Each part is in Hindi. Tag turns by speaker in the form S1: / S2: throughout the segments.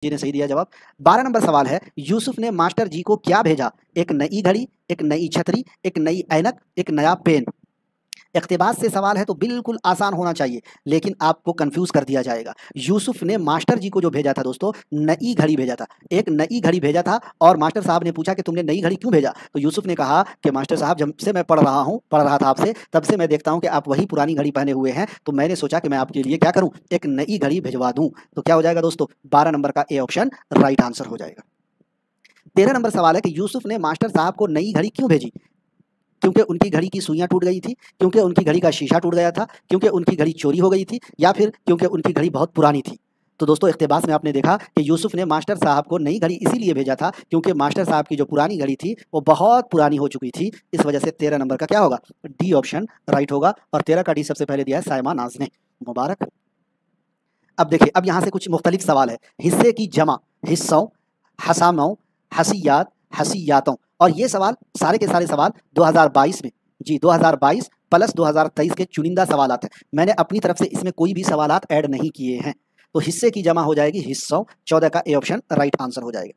S1: जी ने सही दिया जवाब। 12 नंबर सवाल है, यूसुफ ने मास्टर जी को क्या भेजा? एक नई घड़ी, एक नई छतरी, एक नई ऐनक, एक नया पेन। इक़्तिबास से सवाल है तो बिल्कुल आसान होना चाहिए, लेकिन आपको कंफ्यूज कर दिया जाएगा। यूसुफ ने मास्टर जी को जो भेजा था दोस्तों, नई घड़ी भेजा था। एक नई घड़ी भेजा था और मास्टर साहब ने पूछा कि तुमने नई घड़ी क्यों भेजा? तो यूसुफ ने कहा कि मास्टर साहब, जब से मैं पढ़ रहा था आपसे, तब से मैं देखता हूँ कि आप वही पुरानी घड़ी पहने हुए हैं, तो मैंने सोचा कि मैं आपके लिए क्या करूँ, एक नई घड़ी भिजवा दूँ। तो क्या हो जाएगा दोस्तों, 12 नंबर का ए ऑप्शन राइट आंसर हो जाएगा। 13 नंबर सवाल है कि यूसुफ ने मास्टर साहब को नई घड़ी क्यों भेजी? क्योंकि उनकी घड़ी की सुइयां टूट गई थी, क्योंकि उनकी घड़ी का शीशा टूट गया था, क्योंकि उनकी घड़ी चोरी हो गई थी, या फिर क्योंकि उनकी घड़ी बहुत पुरानी थी। तो दोस्तों इक़्तिबास में आपने देखा कि यूसुफ ने मास्टर साहब को नई घड़ी इसीलिए भेजा था क्योंकि मास्टर साहब की जो पुरानी घड़ी थी वो बहुत पुरानी हो चुकी थी। इस वजह से 13 नंबर का क्या होगा, डी ऑप्शन राइट होगा। और 13 का डी सबसे पहले दिया है साइमा नाज ने, मुबारक। अब देखिए, अब यहाँ से कुछ मुख्तलिफ सवाल है। हिस्से की जमा, हिस्सों, हसामों, हसीयात, हसीयातों। और ये सवाल सारे के सारे सवाल 2022 में, जी 2022 प्लस 2023 के चुनिंदा सवालात हैं। मैंने अपनी तरफ से इसमें कोई भी सवालात ऐड नहीं किए हैं। तो हिस्से की जमा हो जाएगी हिस्सों, 14 का ए ऑप्शन राइट आंसर हो जाएगा।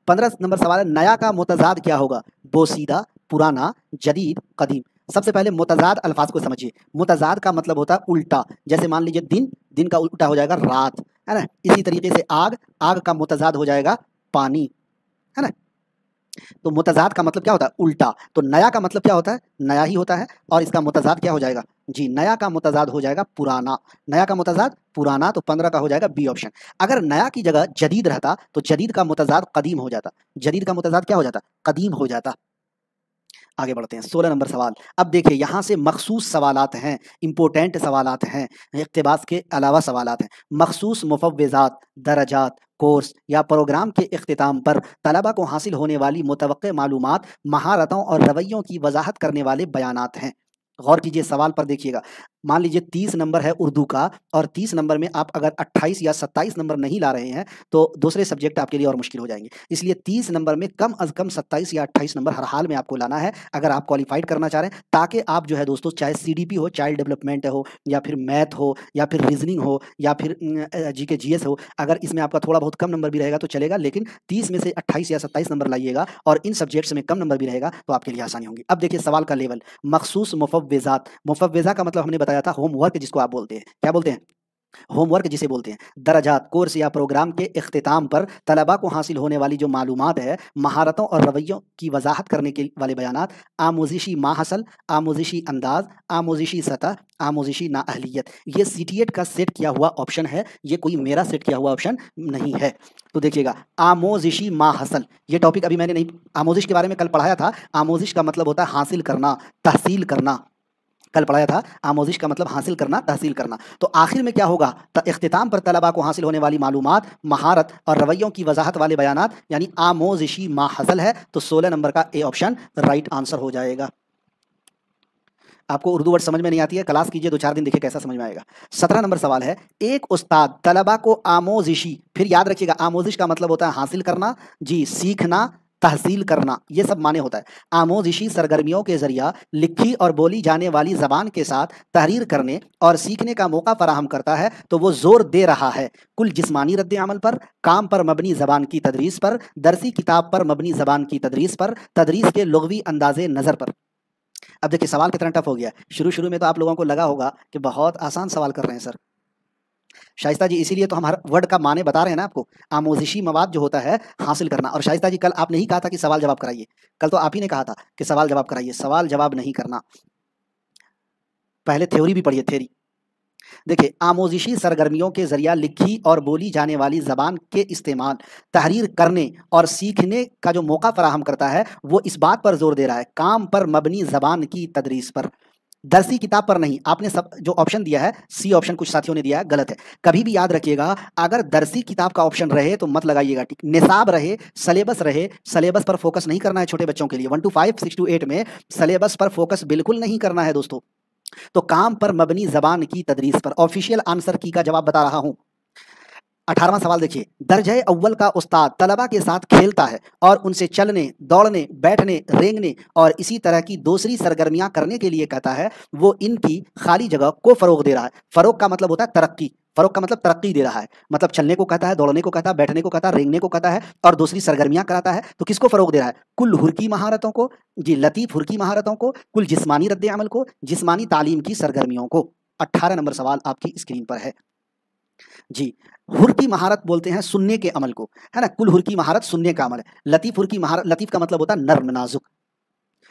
S1: 15 नंबर सवाल है, नया का मुतजाद क्या होगा? बोसीदा, पुराना, जदीद, कदीम। सबसे पहले मुतजाद अल्फाज को समझिए। मुतजाद का मतलब होता है उल्टा। जैसे मान लीजिए दिन, दिन का उल्टा हो जाएगा रात, है ना। इसी तरीके से आग, आग का मुतजाद हो जाएगा पानी, है ना। तो मुतजाद का मतलब क्या होता है, उल्टा। तो नया का मतलब क्या होता है, नया ही होता है। और इसका मुतजाद क्या हो जाएगा, जी नया का मुतजाद हो जाएगा पुराना। नया का मुतजाद पुराना, तो 15 का हो जाएगा बी ऑप्शन। अगर नया की जगह जदीद रहता तो जदीद का मुतजाद कदीम हो जाता। जदीद का मुतजाद क्या हो जाता, कदीम हो जाता। आगे बढ़ते हैं, 16 नंबर सवाल। अब देखिए, यहाँ से मखसूस सवालात हैं, इंपॉर्टेंट सवालात हैं, इक़्तिबास के अलावा सवालात हैं। मखसूस मुफव्विज़ात, दरजात, कोर्स या प्रोग्राम के इख्तिताम पर तलबा को हासिल होने वाली मुतवक्के मालूमात, महारतों और रवैयों की वजाहत करने वाले बयानात हैं। गौर कीजिए सवाल पर, देखिएगा। मान लीजिए 30 नंबर है उर्दू का, और 30 नंबर में आप अगर 28 या 27 नंबर नहीं ला रहे हैं तो दूसरे सब्जेक्ट आपके लिए और मुश्किल हो जाएंगे। इसलिए 30 नंबर में कम अज़ कम 27 या 28 नंबर हर हाल में आपको लाना है, अगर आप क्वालिफाइड करना चाह रहे हैं, ताकि आप जो है दोस्तों, चाहे सीडीपी हो, चाइल्ड डेवलपमेंट हो, या फिर मैथ हो, या फिर रीजनिंग हो, या फिर जीके जीएस हो, अगर इसमें आपका थोड़ा बहुत कम नंबर भी रहेगा तो चलेगा, लेकिन 30 में से 28 या 27 नंबर लाइएगा, और इन सब्जेक्ट्स में कम नंबर भी रहेगा तो आपके लिए आसानी होगी। अब देखिए सवाल का लेवल, मखसूस मुफव्विज़ात। मुफव्विज़ा का मतलब हमने बताया था होमवर्क, जिसको आप बोलते हैं, क्या बोलते हैं, होमवर्क जिसे बोलते हैं। दरजात, कोर्स या प्रोग्राम के इख्तिताम पर तलबा को हासिल होने वाली जो मालूमात है, महारतों और रवैयों की वजाहत करने के वाले बयानात, आमोजिशी माहसल, आमोजिशी अंदाज, आमोजिशी सतह, आमोजिशी नाअहलियत। ये सीटीएट का सेट किया हुआ ऑप्शन है, ये कोई मेरा सेट किया हुआ ऑप्शन नहीं है। तो देखिएगा, आमोजिशी माहसल, ये टॉपिक अभी मैंने नहीं, आमोजिश के बारे में कल पढ़ाया था। आमोजिश का मतलब होता है हासिल करना, तहसील करना, कल पढ़ाया था। आमोजिश का मतलब हासिल करना, तहसील करना। तो आखिर में क्या होगा, इख्तिताम पर तलबा को हासिल होने वाली मालूमात, महारत और रवैयों की वजाहत वाले बयानात, यानी आमोजिशी माहसल है। तो 16 नंबर का ए ऑप्शन राइट आंसर हो जाएगा। आपको उर्दू वर्ड समझ में नहीं आती है, क्लास कीजिए 2-4 दिन, देखिए कैसा समझ में आएगा। 17 नंबर सवाल है, एक उस्ताद तलबा को आमोजिशी, फिर याद रखिएगा आमोजिश का मतलब होता है हासिल करना, जी सीखना, तहसील करना, ये सब माने होता है। आमोजिशी सरगर्मियों के जरिया लिखी और बोली जाने वाली जबान के साथ तहरीर करने और सीखने का मौका फराहम करता है, तो वो जोर दे रहा है कुल जिस्मानी रद्द अमल पर, काम पर मबनी जबान की तदरीस पर, दरसी किताब पर मबनी जबान की तदरीस पर, तदरीस के लुग़वी अंदाज़े नज़र पर। अब देखिए सवाल कितना टफ हो गया। शुरू शुरू में तो आप लोगों को लगा होगा कि बहुत आसान सवाल कर रहे हैं सर शाइस्ता जी, इसीलिए तो हम हर वर्ड का माने बता रहे हैं ना आपको। आमोजिशी मवाद जो होता है हासिल करना। और शाइस्ता जी, कल आपने ही कहा था कि सवाल जवाब कराइए, कल तो आप ही ने कहा था कि सवाल जवाब कराइए, सवाल जवाब नहीं करना, पहले थ्योरी भी पढ़िए, थ्योरी। देखिए, आमोजिशी सरगर्मियों के जरिया लिखी और बोली जाने वाली जबान के इस्तेमाल, तहरीर करने और सीखने का जो मौका फराहम करता है, वो इस बात पर जोर दे रहा है, काम पर मबनी जबान की तदरीस पर, दरसी किताब पर नहीं। आपने सब जो ऑप्शन दिया है, सी ऑप्शन कुछ साथियों ने दिया है, गलत है। कभी भी याद रखिएगा, अगर दरसी किताब का ऑप्शन रहे तो मत लगाइएगा, ठीक। निसाब रहे, सलेबस रहे, सलेबस पर फोकस नहीं करना है छोटे बच्चों के लिए। 1 to 5, 6 to 8 में सलेबस पर फोकस बिल्कुल नहीं करना है दोस्तों। तो काम पर मबनी जबान की तदरीस पर, ऑफिशियल आंसर की का जवाब बता रहा हूं। 18वां सवाल देखिए, दर्जे अव्वल का उस्ताद तलबा के साथ खेलता है और उनसे चलने, दौड़ने, बैठने, रेंगने और इसी तरह की दूसरी सरगर्मियां करने के लिए कहता है। वो इनकी खाली जगह को फरोग दे रहा है। फरोग का मतलब होता है तरक्की, फरोग का मतलब तरक्की दे रहा है, मतलब चलने को कहता है, दौड़ने को कहता है, बैठने को कहता है, रेंगने को कहता है और दूसरी सरगर्मियां कराता है। तो किसको फरोग दे रहा है? कुल हुर्की महारतों को, जी लतीफ हुर्की महारतों को, कुल जिस्मानी रद्द अमल को, जिस्मानी तालीम की सरगर्मियों को। 18 नंबर सवाल आपकी स्क्रीन पर है जी। हुर की महारत बोलते हैं सुनने के अमल को, है ना। कुल हुर की महारत सुनने का अमल है। लतीफ हुर की महारत, लतीफ का मतलब होता है नर्म नाजुक।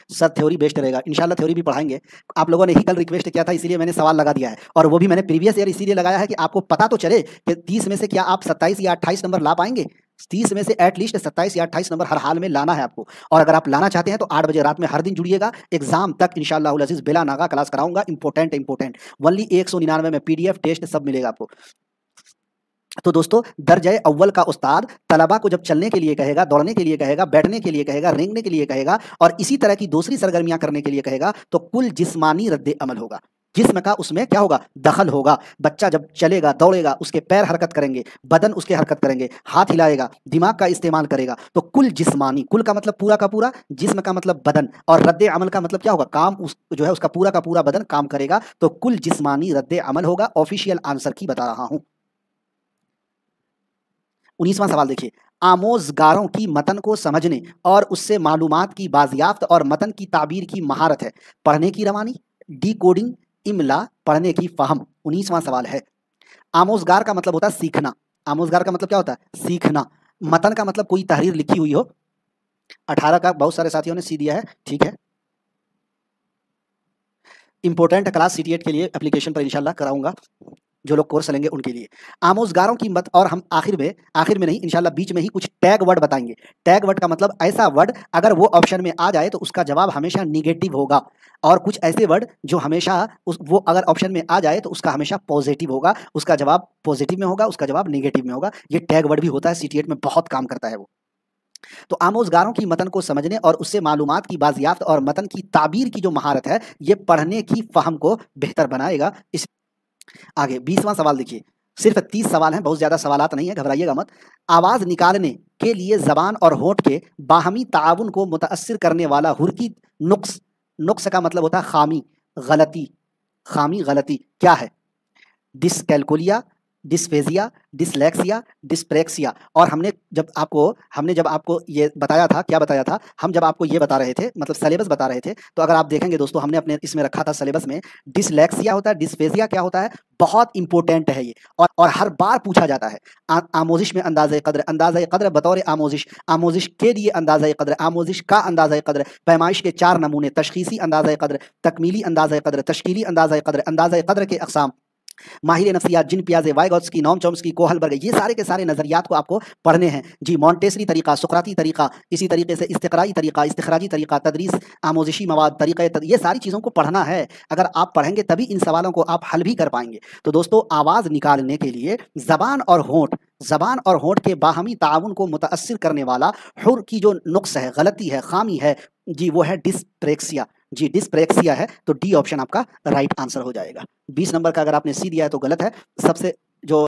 S1: सर थ्योरी बेस्ड रहेगा, इंशाल्लाह थ्योरी भी पढ़ाएंगे। आप लोगों ने ही कल रिक्वेस्ट किया था, इसीलिए मैंने सवाल लगा दिया है, और वो भी मैंने प्रीवियस ईयर इसीलिए लगाया है कि आपको पता तो चले कि 30 में से क्या आप 27 या 28 नंबर ला पाएंगे। 30 में से एटलीस्ट 27 या 28 नंबर हर हाल में लाना है आपको। और अगर आप लाना चाहते हैं तो 8 बजे रात में हर दिन जुड़िएगा, एग्जाम तक इंशाल्लाह अज़ीज़ बिला नागा क्लास कराऊंगा। इंपॉर्टेंट वनली 199 में PDF टेस्ट सब मिलेगा आपको। तो दोस्तों, दर्जे अव्वल का उस्ताद तलबा को जब चलने के लिए कहेगा, दौड़ने के लिए कहेगा, बैठने के लिए कहेगा, रेंगने के लिए कहेगा और इसी तरह की दूसरी सरगर्मियां करने के लिए कहेगा, तो कुल जिस्मानी रद्द अमल होगा। जिस्म का उसमें क्या होगा? दखल होगा। बच्चा जब चलेगा, दौड़ेगा, उसके पैर हरकत करेंगे, बदन उसके हरकत करेंगे, हाथ हिलाएगा, दिमाग का इस्तेमाल करेगा, तो कुल जिस्मानी, कुल का मतलब पूरा का पूरा, जिस्म का मतलब बदन, और रद्द अमल का मतलब क्या होगा? काम, उस जो है उसका पूरा का पूरा बदन काम करेगा। तो कुल जिस्मानी रद्द अमल होगा। ऑफिशियल आंसर की बता रहा हूं। 19वां सवाल देखिए, आमोजगारों की मतन को समझने और उससे मालूमात की बाजियाफ्त और मतन की ताबीर की महारत है। पढ़ने की रवानी, डिकोडिंग, इमला, पढ़ने की फहम। 19वां सवाल है। आमोजगार का मतलब होता है सीखना। आमोजगार का मतलब क्या होता है? सीखना। मतन का मतलब कोई तहरीर लिखी हुई हो। 18 का बहुत सारे साथियों ने सी दिया है, ठीक है। इंपॉर्टेंट क्लास CTET के लिए एप्लीकेशन पर इंशाल्लाह कराऊंगा, जो लोग कोर्स लेंगे उनके लिए। आमोजगारों की मत, और हम आखिर में नहीं इंशाल्लाह बीच में ही कुछ टैग वर्ड बताएंगे। टैग वर्ड का मतलब ऐसा वर्ड अगर वो ऑप्शन में आ जाए तो उसका जवाब हमेशा निगेटिव होगा, और कुछ ऐसे वर्ड जो हमेशा वो अगर ऑप्शन में आ जाए तो उसका हमेशा पॉजिटिव होगा, उसका जवाब पॉजिटिव में होगा, उसका जवाब निगेटिव में होगा। ये टैग वर्ड भी होता है, CTET में बहुत काम करता है वो। तो आमोजगारों की मतन को समझने और उससे मालूमात की बाजियाफ्त और मतन की ताबीर की जो महारत है, ये पढ़ने की फहम को बेहतर बनाएगा। इस आगे 20वां सवाल देखिए, सिर्फ 30 सवाल हैं, बहुत ज्यादा सवालात नहीं है, घबराइएगा मत। आवाज निकालने के लिए जबान और होंठ के बाहमी ताउन को मुतासिर करने वाला हुर्की नुक्स, नुक्स का मतलब होता है खामी, गलती। खामी, गलती क्या है? Dyscalculia, dysphagia, dyslexia, dyspraxia. और हमने जब आपको ये बताया था, क्या बताया था? हम जब आपको ये बता रहे थे, मतलब सिलेबस बता रहे थे, तो अगर आप देखेंगे दोस्तों, हमने अपने इसमें रखा था सिलेबस में, डिसलेक्सिया होता है, डिस्फेजिया क्या होता है, बहुत इंपॉर्टेंट है ये, और हर बार पूछा जाता है। आमोजिश में अंदाज़े क़द्र, अंदाज़े क़द्र बतौर आमोजिश, आमोजिश के लिए अंदाज़े क़द्र, आमोजिश का अंदाज़े क़द्र, पैमाइश के 4 नमूने, तशख़ीसी अंदाज़े क़द्र, तकमीली अंदाज़े क़द्र, तश्कीली अंदाज़े क़द्र, अंदाज़े क़द्र के अक़साम, माहिर नफ्सियात, जिन पियाजे, वाइगॉट्स्की, नोम चॉम्स्की, कोहलबर्ग, ये सारे के सारे नजरियात को आपको पढ़ने हैं जी। मॉन्टेसरी तरीका, सुकराती तरीका, इसी तरीके से इस्तिक़राई तरीका, इस्तिखराजी तरीका, तदरीस, आमोजिशी मवाद, तरीक़े, ये सारी चीज़ों को पढ़ना है। अगर आप पढ़ेंगे तभी इन सवालों को आप हल भी कर पाएंगे। तो दोस्तों, आवाज़ निकालने के लिए ज़बान और होंठ के बाहमी ताउन को मुतासिर करने वाला हुर की जो नुक्स है, गलती है, खामी है जी, वो है डिस्प्रेक्सिया। जी, डिस्प्रेक्सिया है, तो डी ऑप्शन आपका राइट आंसर हो जाएगा। 20 नंबर का अगर आपने सी दिया है तो गलत है। सबसे